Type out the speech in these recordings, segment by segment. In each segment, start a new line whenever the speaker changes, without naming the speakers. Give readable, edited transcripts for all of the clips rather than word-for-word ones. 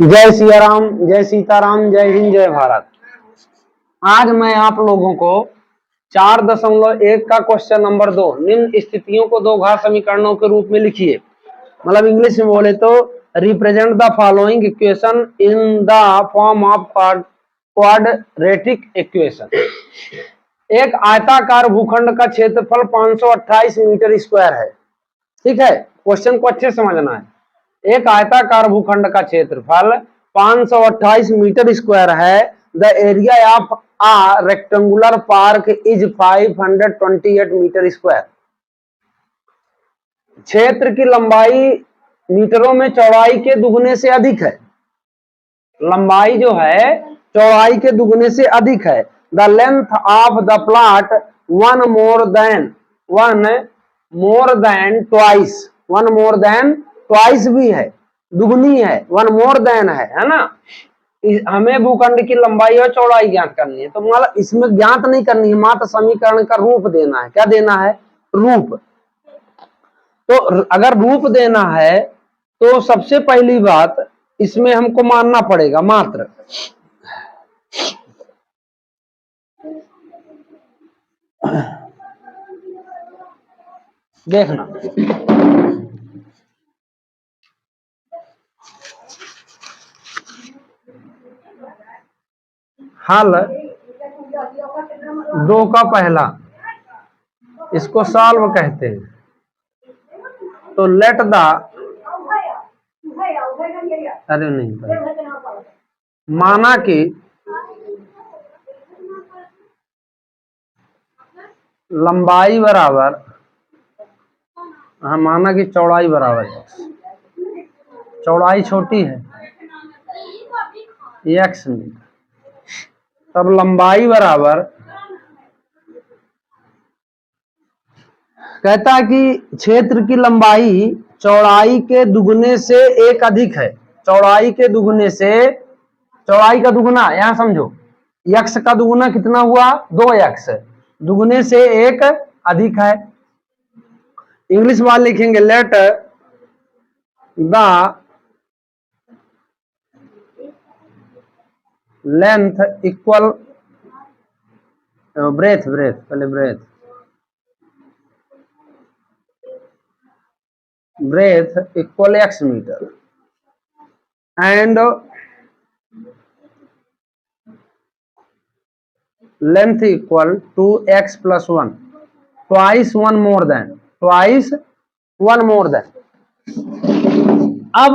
जय सिया राम, जय सीताराम, जय हिंद, जय भारत। आज मैं आप लोगों को 4.1 का क्वेश्चन नंबर 2, निम्न स्थितियों को दो घात समीकरणों के रूप में लिखिए। मतलब इंग्लिश में बोले तो represent the following equation in the form of quadratic equation. एक आयताकार भूखंड का क्षेत्रफल 528 मीटर स्क्वायर है। ठीक है, क्वेश्चन को अच्छे समझना है। एक आयताकार भूखंड का क्षेत्रफल 528 मीटर स्क्वायर है। The area of a rectangular park is 528 metre square. क्षेत्र की लंबाई मीटरों में चौड़ाई के दुगने से अधिक है। लंबाई जो है चौड़ाई के दुगने से अधिक है। The length of the plot one more than twice भी है, दुगनी है, वन मोर देन है ना। हमें भूखंड की लंबाई और चौड़ाई ज्ञात करनी है, तो मतलब इसमें ज्ञात नहीं करनी है, मात्र समीकरण का रूप देना है। क्या देना है? रूप। तो अगर रूप देना है तो सबसे पहली बात इसमें हमको मानना पड़ेगा मात्र। देखना, हल 2 का पहला, इसको सॉल्व कहते हैं। तो लेट द, अरे नहीं, माना कि लंबाई बराबर, माना कि चौड़ाई बराबर x, चौड़ाई छोटी है x मीटर, तब लंबाई बराबर, कहता है कि क्षेत्र की लंबाई चौड़ाई के दुगने से एक अधिक है। चौड़ाई के दुगने से, चौड़ाई का दुगना, यहां समझो, x का दुगना कितना हुआ? 2x, दुगने से एक अधिक है। इंग्लिश में लिखेंगे let the length equal breadth equal x metre and length equal to x plus 1, twice one more than. अब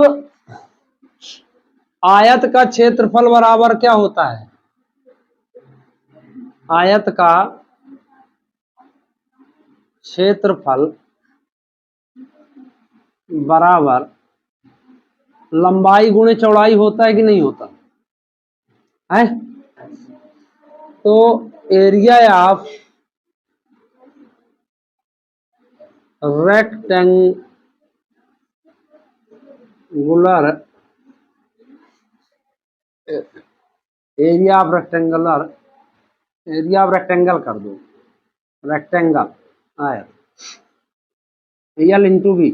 आयत का क्षेत्रफल बराबर क्या होता है? आयत का क्षेत्रफल बराबर लंबाई गुणे चौड़ाई होता है कि नहीं होता है? तो area of rectangular, area of rectangle कर दो, रेक्टेंगल आयत, एल इंटू बी।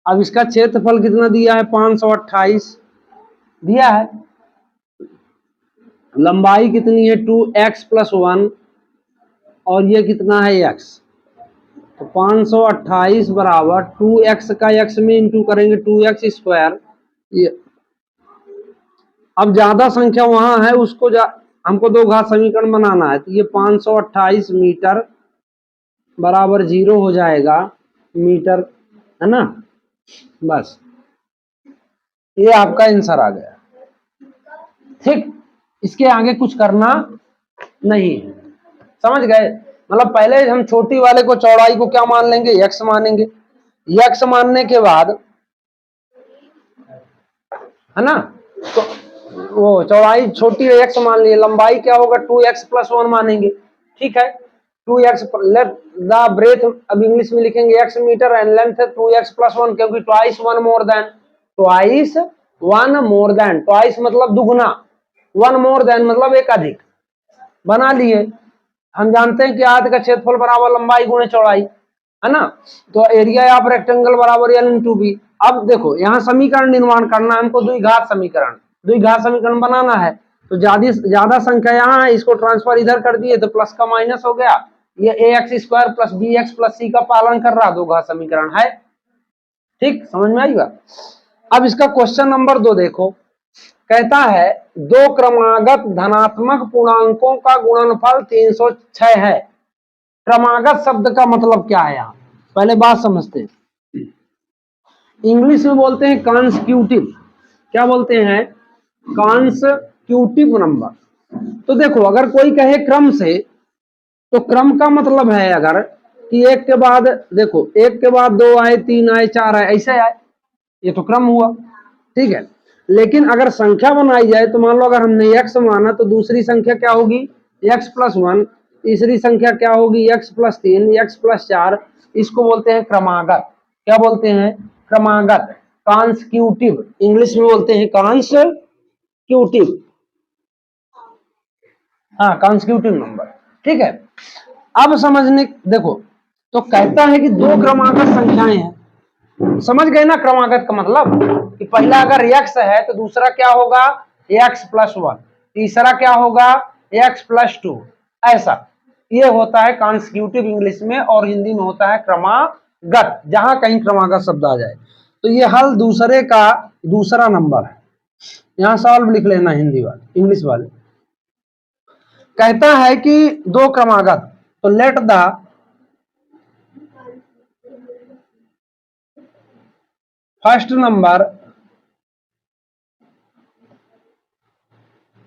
अब इसका क्षेत्रफल कितना दिया है? 528 दिया है। लंबाई कितनी है? 2x प्लस 1, और ये कितना है? x। तो 528 बराबर 2x का x में इंटू करेंगे 2x स्क्वायर। ये अब ज्यादा संख्या वहां है, उसको हमको दो घात समीकरण बनाना है। तो ये 528 मीटर बराबर 0 हो जाएगा मीटर, है ना। बस ये आपका आंसर आ गया। ठीक, इसके आगे कुछ करना नहीं है, समझ गए? मतलब पहले हम छोटी वाले को, चौड़ाई को क्या मान लेंगे? x मानेंगे। x मानने के बाद, है ना, तो वो चौड़ाई छोटी है x मान लिए, लंबाई क्या होगा? 2x प्लस 1 मानेंगे। ठीक है, 2x लेट द ब्रेथ, अब इंग्लिश में लिखेंगे x metre and length 2x plus 1, क्योंकि twice one more than, twice मतलब दुगना, वन मोर देन मतलब एक अधिक। बना लिए। हम जानते हैं कि आयत का क्षेत्रफल बराबर लंबाई गुणे चौड़ाई, है ना। तो एरिया ऑफ रेक्टेंगल बराबर एल इंटू बी। अब देखो यहाँ समीकरण निर्माण करना है हमको, द्विघात समीकरण बनाना है। तो ज्यादा संख्या यहाँ है, इसको ट्रांसफर इधर कर दिए तो प्लस का माइनस हो गया। ये ax square plus bx plus c का पालन कर रहा द्विघात समीकरण है। ठीक, समझ में आएगा। अब इसका क्वेश्चन नंबर 2 देखो, कहता है दो क्रमागत धनात्मक पूर्णांकों का गुणनफल 306 है। क्रमागत शब्द का मतलब क्या है, यहाँ पहले बात समझते हैं। इंग्लिश में बोलते हैं कॉन्स्टिट्यूटिव, क्या बोलते हैं, कॉन्स्टिट्यूटिव नंबर। तो देखो अगर कोई कहे क्रम से, तो क्रम का मतलब है अगर कि एक के बाद, देखो एक के बाद 2 आए, 3 आए, 4 आए, ऐसे आए, ये तो क्रम हुआ। ठीक है, लेकिन अगर संख्या बनाई जाए तो मान लो अगर हमने x माना तो दूसरी संख्या क्या होगी x प्लस 1, तीसरी संख्या क्या होगी x प्लस 3, x प्लस 4। इसको बोलते हैं क्रमागत। क्या बोलते हैं, क्रमागत, कॉन्स्टिट्यूटिव, इंग्लिश में बोलते हैं कॉन्स्टिट्यूटिव। हाँ, कॉन्स्टिट्यूटिव नंबर। ठीक है, अब समझने देखो, तो कहता है कि दो क्रमागत संख्याएं हैं। समझ गए ना क्रमागत का मतलब, कि पहला अगर x है तो दूसरा क्या होगा x प्लस 1, तीसरा क्या होगा x प्लस 2, ऐसा। ये होता है कॉन्स्टिट्यूटिव इंग्लिश में, और हिंदी में होता है क्रमागत, जहां कहीं क्रमागत शब्द आ जाए। तो ये हल दूसरे का दूसरा नंबर है, यहां सॉल्व लिख लेना हिंदी वाले, इंग्लिश वाले। कहता है कि दो क्रमागत, तो let the first number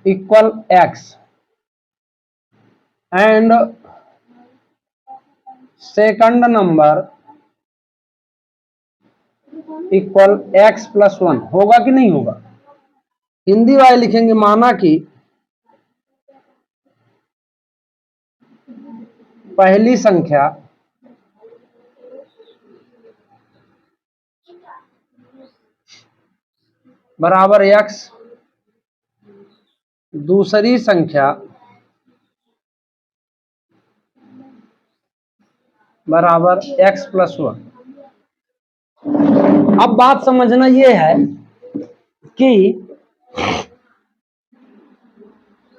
equal x and second number equal x plus 1 होगा कि नहीं होगा। हिंदी वाले लिखेंगे माना कि पहली संख्या बराबर x, दूसरी संख्या बराबर x प्लस 1। अब बात समझना यह है कि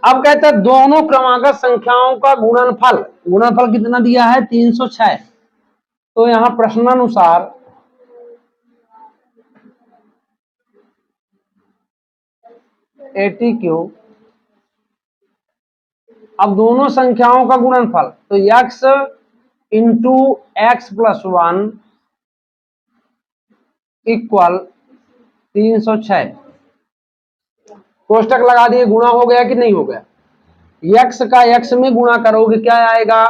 अब कहता है दोनों क्रमागत संख्याओं का गुणनफल, गुणनफल कितना दिया है 306। तो यहां प्रश्नानुसार ATQ, अब दोनों संख्याओं का गुणनफल, तो x into x plus 1 equal 306। कोष्टक लगा दिए, गुणा हो गया कि नहीं हो गया। x का x में गुणा करोगे क्या आएगा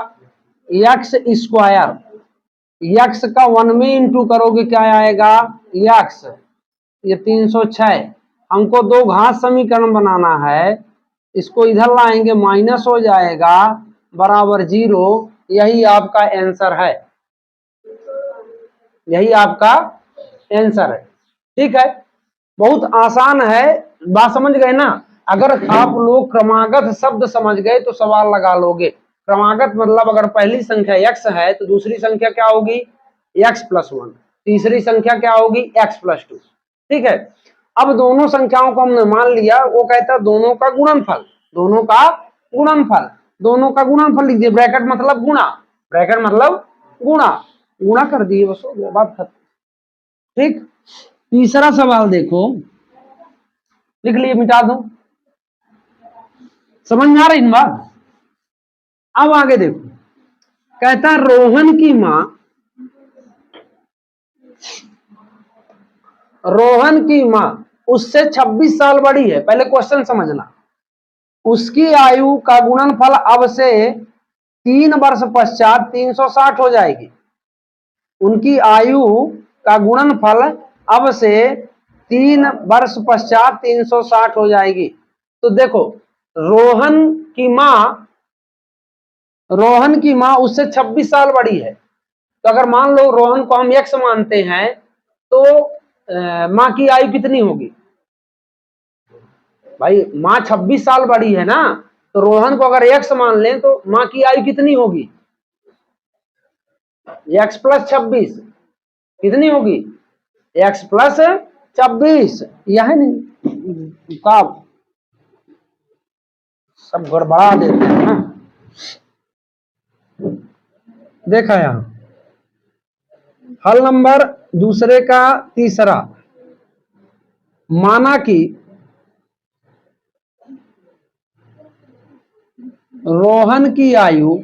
x स्क्वायर, x का 1 में इंटू करोगे क्या आएगा x, ये 306। हमको दो घात समीकरण बनाना है, इसको इधर लाएंगे माइनस हो जाएगा बराबर 0। यही आपका आंसर है, यही आपका आंसर है। ठीक है, बहुत आसान है, बात समझ गए ना। अगर आप लोग क्रमागत शब्द समझ गए तो सवाल लगा लोगे। क्रमागत मतलब अगर पहली संख्या x है तो दूसरी संख्या क्या होगी x प्लस 1, तीसरी संख्या क्या होगी x प्लस 2। ठीक है, अब दोनों संख्याओं को हमने मान लिया, वो कहता है दोनों का गुणनफल, दोनों का गुणनफल, दोनों का गुणनफल लिख दिए, ब्रैकेट मतलब गुणा, ब्रैकेट मतलब गुणा, गुणा कर दिए, बस हो गया, बात खत्म। ठीक, तीसरा सवाल देखो, लिख लिए, मिटा दो, समझ में आ रही बात। अब आगे देखो, कहता है रोहन की मां, रोहन की मां उससे 26 साल बड़ी है। पहले क्वेश्चन समझना, उसकी आयु का गुणनफल अब से 3 वर्ष पश्चात 360 हो जाएगी। उनकी आयु का गुणनफल अब से 3 वर्ष पश्चात 360 हो जाएगी। तो देखो रोहन की मां उससे 26 साल बड़ी है। तो अगर मान लो रोहन को हम x मानते हैं तो मां की आयु कितनी होगी भाई, मां 26 साल बड़ी है ना, तो रोहन को अगर x मान लें तो मां की आयु कितनी होगी x प्लस 26 कितनी होगी x प्लस 26, यह है नहीं का सब गड़बड़ा देते हैं ना। देखा यहां हल नंबर दूसरे का तीसरा, माना कि रोहन की आयु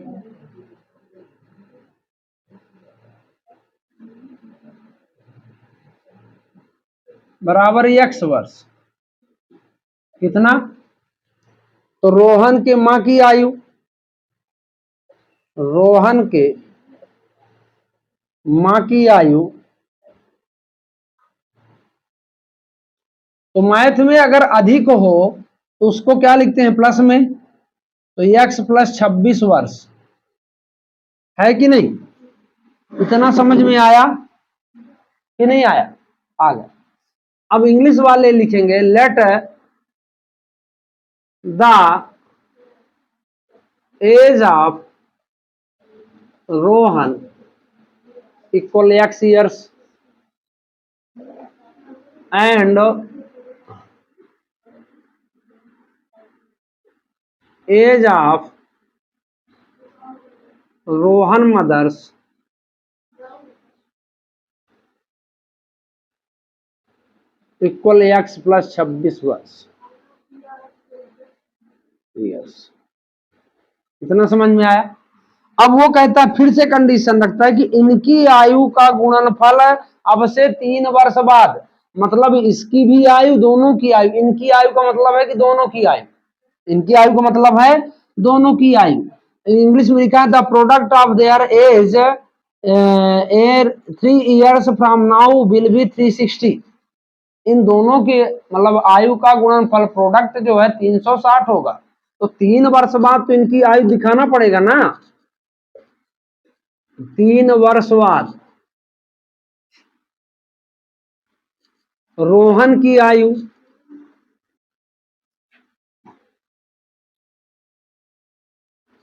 बराबर x वर्ष। कितना? तो रोहन के मां की आयु, रोहन के मां की आयु, तो मैथ में अगर अधिक हो तो उसको क्या लिखते हैं? प्लस में। तो x प्लस 26 वर्ष है कि नहीं? इतना समझ में आया कि नहीं आया? आ गया। अब इंग्लिश वाले लिखेंगे let the age of Rohan equal x years and age of Rohan mother's equal x plus 26 वर्ष। यस, इतना समझ में आया? अब वो कहता है, फिर से कंडीशन रखता है कि इनकी आयु का गुणनफल अब से 3 वर्ष बाद, मतलब इसकी भी आयु, दोनों की आयु, इनकी आयु का मतलब है कि दोनों की आयु, इनकी आयु का मतलब है दोनों की आयु। इंग्लिश में लिखा है the product of their age are 3 years from now will be 360। इन दोनों के मतलब आयु का गुणनफल प्रोडक्ट जो है 360 होगा। तो 3 वर्ष बाद तो इनकी आयु दिखाना पड़ेगा ना। 3 वर्ष बाद रोहन की आयु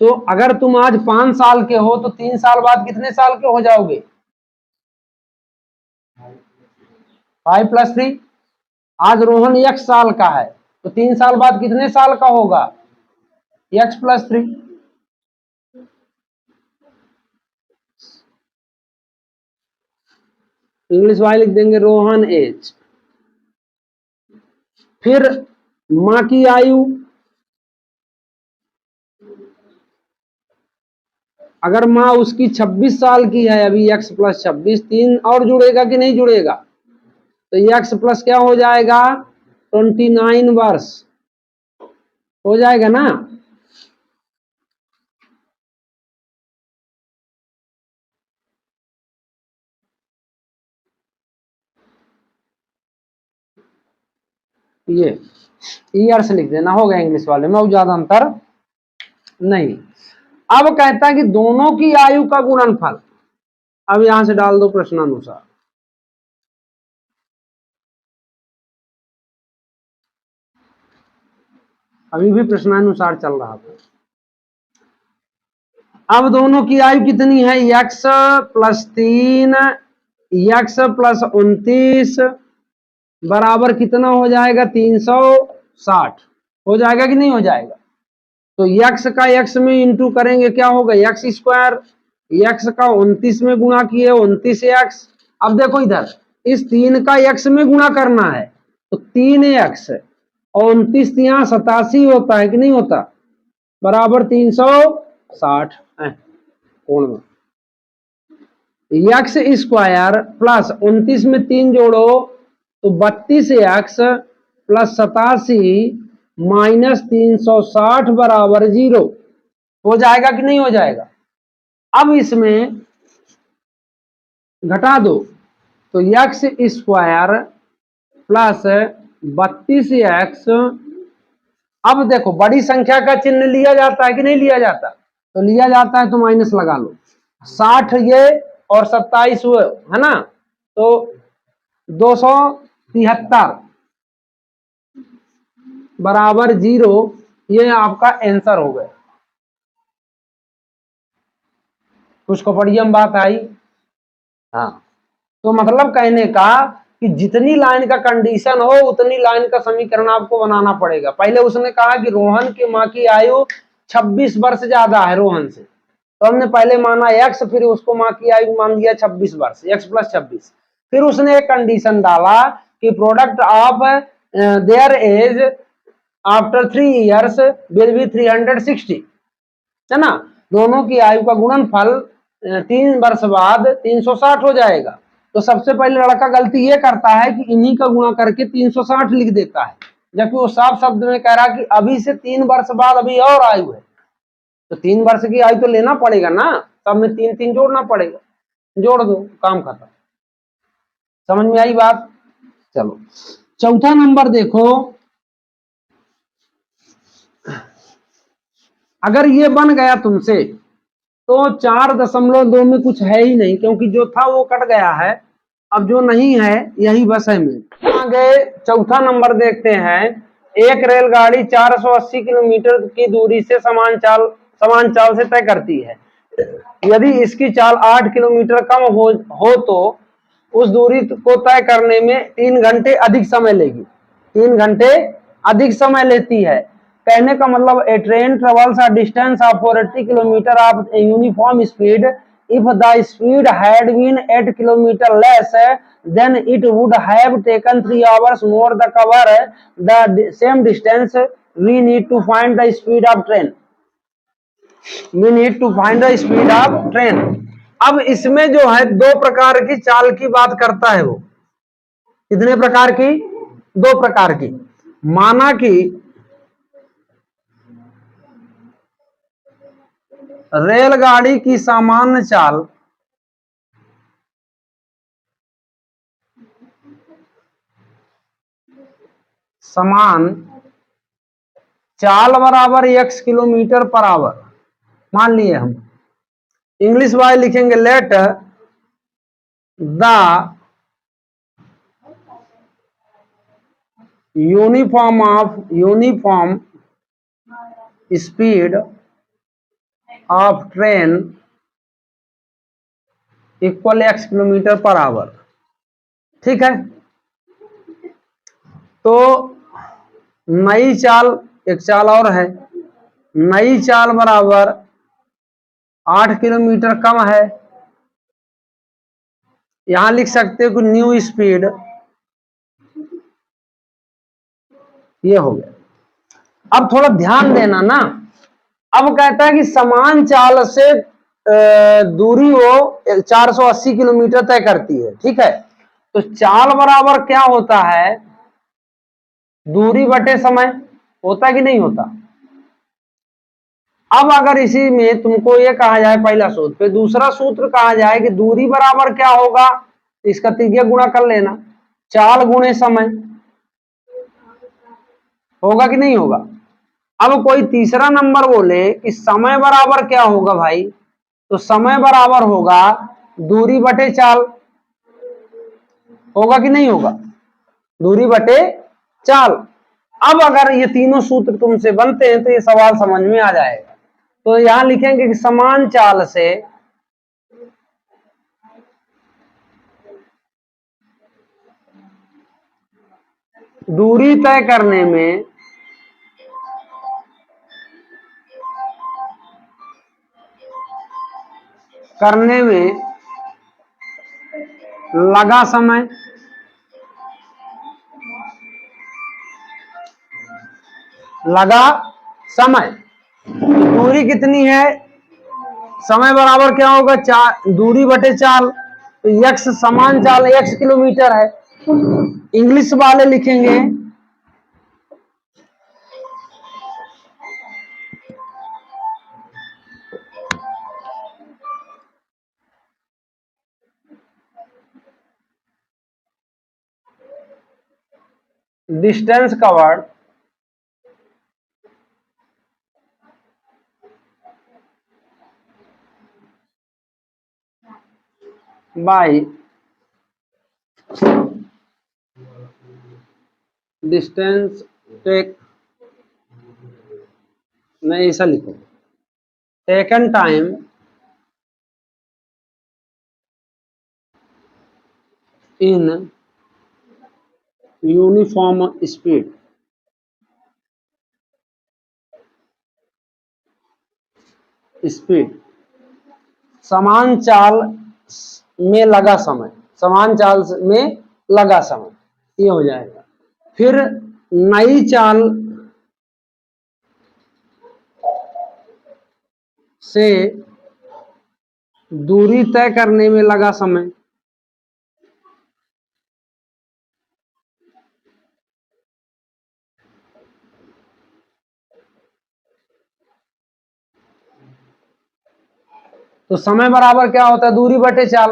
तो अगर तुम आज 5 साल के हो तो 3 साल बाद कितने साल के हो जाओगे? 5 प्लस 3। आज रोहन x साल का है तो 3 साल बाद कितने साल का होगा? x plus 3। इंग्लिश वाले लिख देंगे रोहन एज। फिर मां की आयु, अगर मां उसकी 26 साल की है अभी, x प्लस 26, 3 और जुड़ेगा कि नहीं जुड़ेगा? तो x प्लस क्या हो जाएगा? 29 वर्ष हो जाएगा ना। ये ईयर्स लिख देना, हो गया इंग्लिश वाले में, ज्यादा अंतर नहीं। अब कहता है कि दोनों की आयु का गुणनफल, अब यहां से डाल दो प्रश्नानुसार। अभी भी प्रश्नानुसार चल रहा था। अब दोनों की आयु कितनी है? x प्लस 3 x प्लस 29 बराबर कितना हो जाएगा? 360 हो जाएगा कि नहीं हो जाएगा? तो x का x में इंटू करेंगे, क्या होगा? x square. x का 29 में गुणा किए 29x। अब देखो इधर, इस 3 का x में गुणा करना है तो 3x और 29 यहाँ 87 होता है कि नहीं होता? बराबर 360 कोण में। x स्क्वायर प्लस 29 में 3 जोड़ो तो 32x प्लस 87 माइनस 360 बराबर 0 हो जाएगा कि नहीं हो जाएगा? अब इसमें घटा दो तो x स्क्वायर प्लस 32x, अब देखो बड़ी संख्या का चिन्ह लिया जाता है कि नहीं लिया जाता? तो लिया जाता है तो माइनस लगा लो। 60 ये और 27 हुए है ना, तो 273 बराबर 0, ये आपका आंसर हो गया। कुछ को बढ़िया बात आई। हाँ, तो मतलब कहने का कि जितनी लाइन का कंडीशन हो उतनी लाइन का समीकरण आपको बनाना पड़ेगा। पहले उसने कहा कि रोहन की माँ की आयु 26 वर्ष ज्यादा है रोहन से, तो हमने पहले माना x, फिर उसको माँ की आयु मान लिया 26 वर्ष, x + 26। फिर उसने एक कंडीशन डाला कि product of their age after 3 years will be 360, है ना। दोनों की आयु का गुणनफल 3 वर्ष बाद 360 हो जाएगा। तो सबसे पहले लड़का गलती ये करता है कि इन्हीं का गुणा करके 360 लिख देता है, जबकि वो साफ शब्द में कह रहा कि अभी से 3 वर्ष बाद अभी और आयु है, तो 3 वर्ष की आयु तो लेना पड़ेगा ना, सब में 3 3 जोड़ना पड़ेगा, जोड़ दो, काम खत्म। समझ में आई बात? चलो चौथा नंबर देखो, अगर ये बन गया तुमसे तो 4.2 में कुछ है ही नहीं, क्योंकि जो था वो कट गया है, अब जो नहीं है यही बस है में। आगे चौथा नंबर देखते हैं। एक रेलगाड़ी 480 किलोमीटर की दूरी से समान चाल से तय करती है। यदि इसकी चाल 8 किलोमीटर कम हो तो उस दूरी को तय करने में 3 घंटे अधिक समय लेगी। 3 घंटे अधिक समय लेती है। कहने का मतलब a train travels a distance of 40 kilometre of uniform speed if the speed had been 8 kilometre less then it would have taken 3 hours more to cover the same distance. We need to find the speed of train. We need to find the speed of train. अब इसमें जो है 2 प्रकार की चाल की बात करता है वो। कितने प्रकार की? 2 प्रकार की। माना कि रेलगाड़ी की सामान्य चाल समान चाल बराबर x किलोमीटर पर आवर मान लिए हम। इंग्लिश वाले लिखेंगे let the uniform speed of train equal x kilometre per hour. ठीक है, तो नई चाल, एक चाल और है, नई चाल बराबर 8 किलोमीटर कम है, यहां लिख सकते हो कि न्यू स्पीड, ये हो गया। अब थोड़ा ध्यान देना ना, अब कहता है कि समान चाल से दूरी वो 480 किलोमीटर तय करती है। ठीक है, तो चाल बराबर क्या होता है? दूरी बटे समय, होता कि नहीं होता? अब अगर इसी में तुमको ये कहा जाए पहला सूत्र, फिर दूसरा सूत्र कहा जाए कि दूरी बराबर क्या होगा, इसका त्रिज्या गुणा कर लेना, चाल गुणे समय, होगा कि नहीं होगा? अब कोई तीसरा नंबर बोले कि समय बराबर क्या होगा भाई, तो समय बराबर होगा दूरी बटे चाल, होगा कि नहीं होगा? दूरी बटे चाल। अब अगर ये तीनों सूत्र तुमसे बनते हैं तो ये सवाल समझ में आ जाएगा। तो यहां लिखेंगे कि समान चाल से दूरी तय करने में लगा समय, लगा समय, दूरी कितनी है, समय बराबर क्या होगा, दूरी बटे चाल, तो x समान चाल x किलोमीटर है। इंग्लिश वाले लिखेंगे distance covered by distance take, नहीं ऐसा लिखो, taken time in uniform speed, speed समान चाल में लगा समय, समान चाल में लगा समय, ये हो जाएगा। फिर नई चाल से दूरी तय करने में लगा समय, तो समय बराबर क्या होता है, दूरी बटे चाल।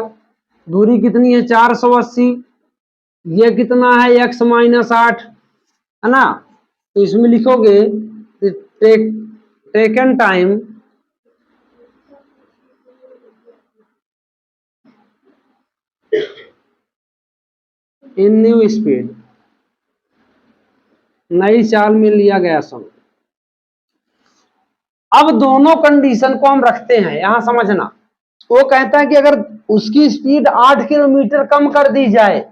दूरी कितनी है 480, ये कितना है x माइनस 8, है ना। तो इसमें लिखोगे टेकन टाइम इन न्यू स्पीड, नई चाल में लिया गया समय। अब दोनों कंडीशन को हम रखते हैं, यहां समझना। वो कहता है कि अगर उसकी स्पीड 8 किलोमीटर कम कर दी जाए,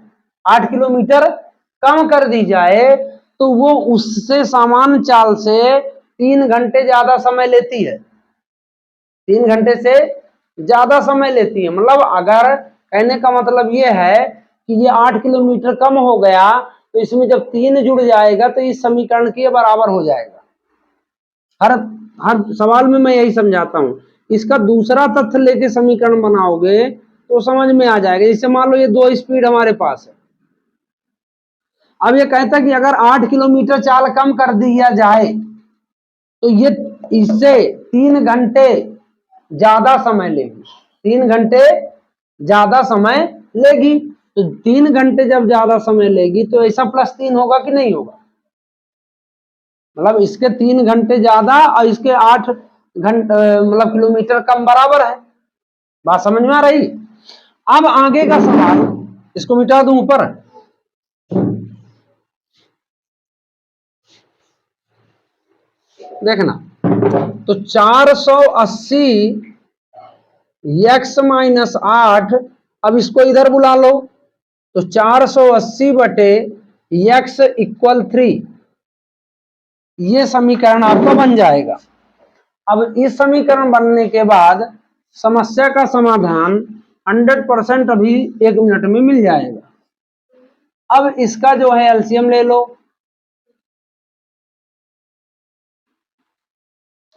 8 किलोमीटर कम कर दी जाए, तो वो उससे समान चाल से 3 घंटे ज्यादा समय लेती है, 3 घंटे से ज्यादा समय लेती है। मतलब अगर कहने का मतलब ये है कि ये 8 किलोमीटर कम हो गया, तो इसमें जब 3 जुड़ जाएगा तो इस समीकरण के बराबर हो जाएगा। हर हर सवाल में मैं यही समझाता हूं। इसका दूसरा तथ्य लेके समीकरण बनाओगे तो समझ में आ जाएगा। जैसे मान लो ये 2 स्पीड हमारे पास है। अब ये कहता है कि अगर 8 किलोमीटर चाल कम कर दिया जाए तो ये इससे 3 घंटे ज्यादा समय लेगी, 3 घंटे ज्यादा समय लेगी। तो 3 घंटे जब ज्यादा समय लेगी तो ऐसा +3 होगा कि नहीं होगा। मतलब इसके 3 घंटे ज्यादा और इसके 8 घंटे मतलब किलोमीटर कम बराबर है। बात समझ में आ रही। अब आगे का सवाल, इसको मिटा दूं ऊपर, देखना। तो 480 x माइनस 8, अब इसको इधर बुला लो, तो 480 बटे x इक्वल 3, ये समीकरण आपका बन जाएगा। अब इस समीकरण बनने के बाद समस्या का समाधान 100% अभी 1 मिनट में मिल जाएगा। अब इसका जो है एलसीएम ले लो।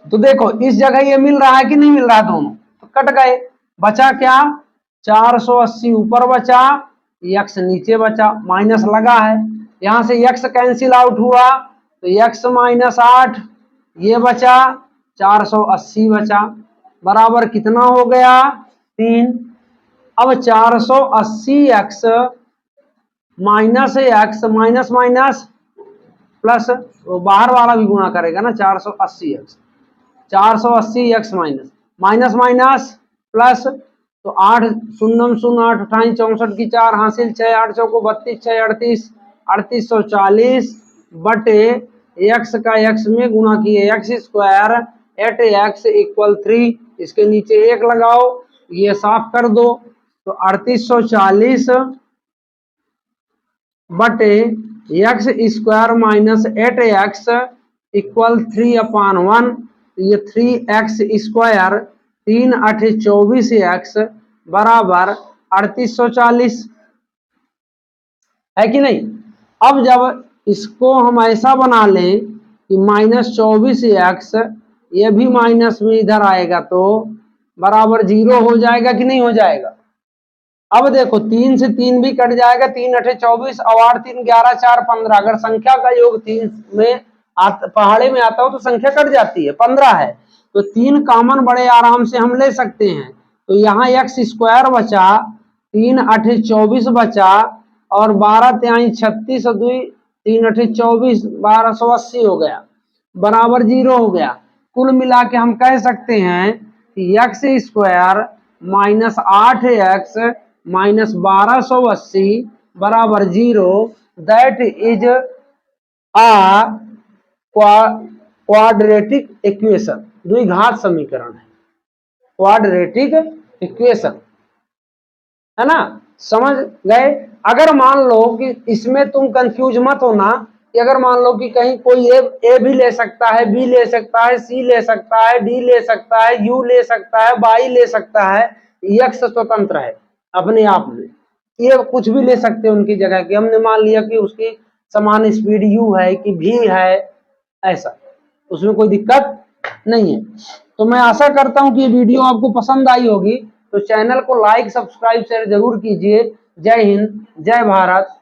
तो देखो इस जगह ये मिल रहा है कि नहीं मिल रहा, दोनों तो कट गए। बचा क्या, 480 ऊपर बचा, x नीचे बचा, माइनस लगा है, यहां से x कैंसिल आउट हुआ, तो x माइनस 8 ये बचा, 480 बचा, बराबर कितना हो गया 3। अब 480x minus x minus minus plus, तो बाहर वाला भी गुणा करेगा ना, 480x 480x minus minus minus plus, तो 8 शून्यम 0 8 28 64 की 4 हासिल 6 8 चौको 32 6 38 3840 बटे x का x में गुणा किए x square eight x equal 3। इसके नीचे 1 लगाओ, ये साफ कर दो, तो 3840 बटे x square minus 8x equal 3/1, ये 3x स्क्वायर 3 8 24x बराबर 3840 है कि नहीं। अब जब इसको हम ऐसा बना लें कि -24x ये भी माइनस में इधर आएगा तो बराबर 0 हो जाएगा कि नहीं हो जाएगा। अब देखो 3 से 3 भी कट जाएगा, 3 8 24 और 8 3 11 4 15। अगर संख्या का योग 3 में पहाड़े में आता हो तो संख्या कट जाती है, 15 है, तो 3 कॉमन बड़े आराम से हम ले सकते हैं। तो यहाँ x स्क्वायर बचा, 3 8 24 बचा, और 12 3 36 और 2 3 8 24 1280 हो गया, बराबर 0 हो गया। कुल मिला के हम कह सकते हैं कि x square minus 8x minus 1280 बराबर 0। That is a quadratic equation, द्विघात समीकरण है, क्वाड्रेटिक इक्वेशन, है ना। समझ गए। अगर मान लो कि इसमें तुम कंफ्यूज मत होना कि अगर मान लो कि कहीं कोई ए भी ले सकता है, बी ले सकता है, सी ले सकता है, डी ले सकता है, यू ले सकता है, वाई ले सकता है, एक्स स्वतंत्र है अपने आप में, ये कुछ भी ले सकते हैं उनकी जगह की। हमने मान लिया कि उसकी समान स्पीड यू है कि भी है, ऐसा उसमें कोई दिक्कत नहीं है। तो मैं आशा करता हूं कि ये वीडियो आपको पसंद आई होगी, तो चैनल को लाइक सब्सक्राइब शेयर जरूर कीजिए। जय हिंद, जय भारत।